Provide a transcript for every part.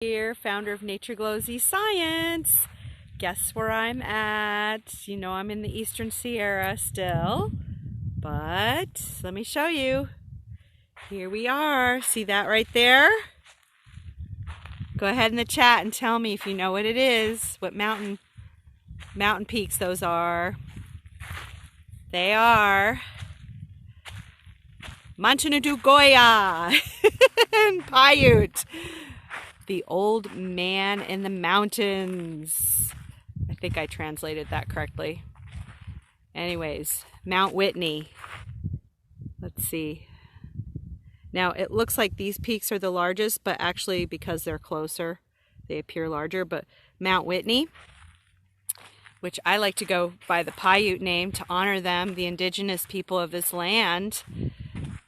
Here, founder of Nature Glows eScience. Guess where I'm at? You know I'm in the Eastern Sierra still, but let me show you. Here we are. See that right there? Go ahead in the chat and tell me if you know what it is, what mountain peaks those are. They are Too-man-i-goo-yah and Paiute. The old man in the mountains. I think I translated that correctly. Anyways, Mount Whitney. Let's see. Now it looks like these peaks are the largest, but actually because they're closer, they appear larger. But Mount Whitney, which I like to go by the Paiute name to honor them, the indigenous people of this land,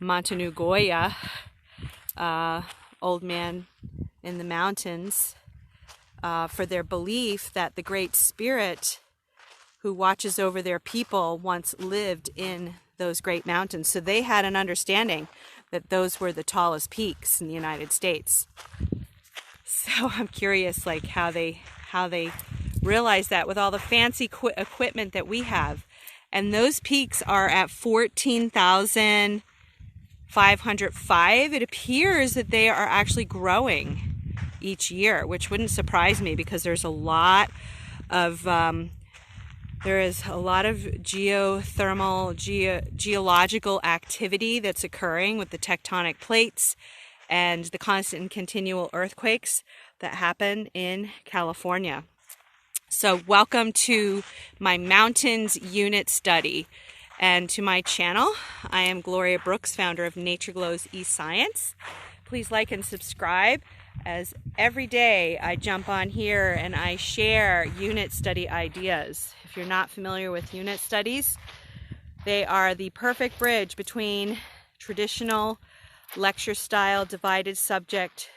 Too-man-i-goo-yah, old man in the mountains, for their belief that the Great Spirit who watches over their people once lived in those great mountains. So they had an understanding that those were the tallest peaks in the United States. So I'm curious, like how they realize that with all the fancy equipment that we have. And those peaks are at 14,505. It appears that they are actually growing each year, which wouldn't surprise me because there's a lot of geological activity that's occurring with the tectonic plates and the constant and continual earthquakes that happen in California. So welcome to my mountains unit study and to my channel. I am Gloria Brooks, founder of Nature Glows eScience. Please like and subscribe, as every day I jump on here and I share unit study ideas. If you're not familiar with unit studies, they are the perfect bridge between traditional lecture style divided subject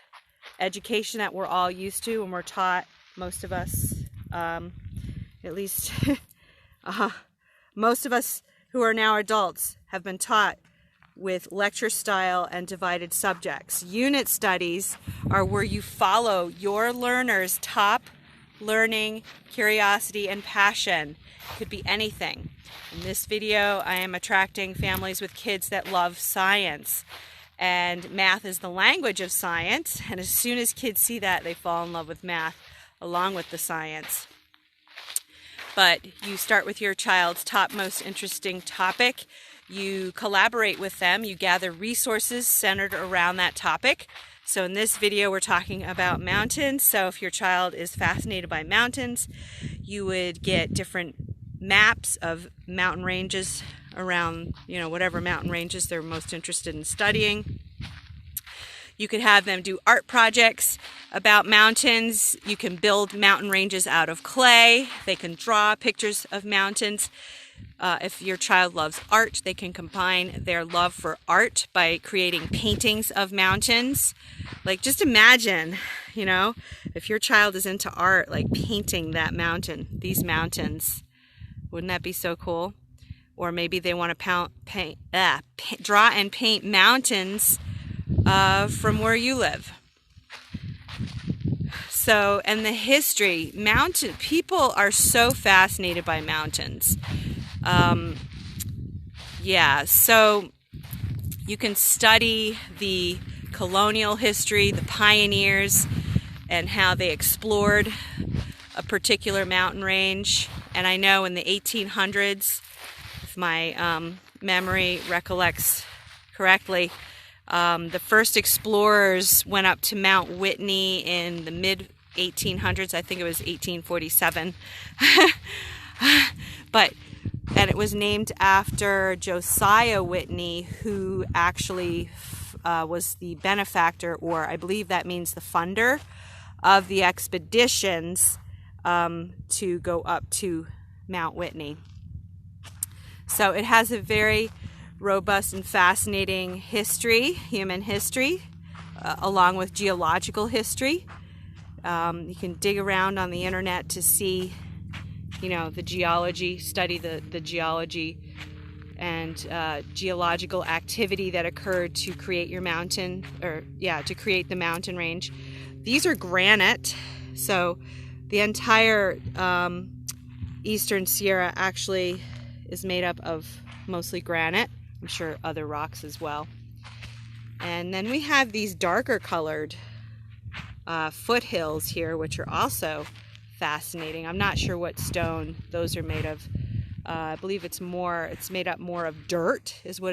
education that we're all used to and we're taught, most of us, at least most of us who are now adults have been taught with lecture style and divided subjects. Unit studies are where you follow your learner's top learning, curiosity, and passion. It could be anything. In this video, I am attracting families with kids that love science. And math is the language of science. And as soon as kids see that, they fall in love with math along with the science. But you start with your child's top most interesting topic. You collaborate with them, you gather resources centered around that topic. So in this video, we're talking about mountains. So if your child is fascinated by mountains, you would get different maps of mountain ranges around, whatever mountain ranges they're most interested in studying. You could have them do art projects about mountains. You can build mountain ranges out of clay. They can draw pictures of mountains. If your child loves art, they can combine their love for art by creating paintings of mountains. Like, just imagine, if your child is into art, like painting that mountain, these mountains. Wouldn't that be so cool? Or maybe they want to draw and paint mountains from where you live. So, and the history, people are so fascinated by mountains. So you can study the colonial history, the pioneers, and how they explored a particular mountain range. And I know in the 1800s, if my memory recollects correctly, the first explorers went up to Mount Whitney in the mid-1800s. I think it was 1847. And it was named after Josiah Whitney, who actually was the benefactor, or I believe that means the funder, of the expeditions to go up to Mount Whitney. So it has a very robust and fascinating history, human history, along with geological history. You can dig around on the internet to see the geology, study the geology and geological activity that occurred to create your mountain, to create the mountain range. These are granite, so the entire Eastern Sierra actually is made up of mostly granite. I'm sure other rocks as well. And then we have these darker colored foothills here, which are also fascinating. I'm not sure what stone those are made of. I believe it's made up more of dirt is what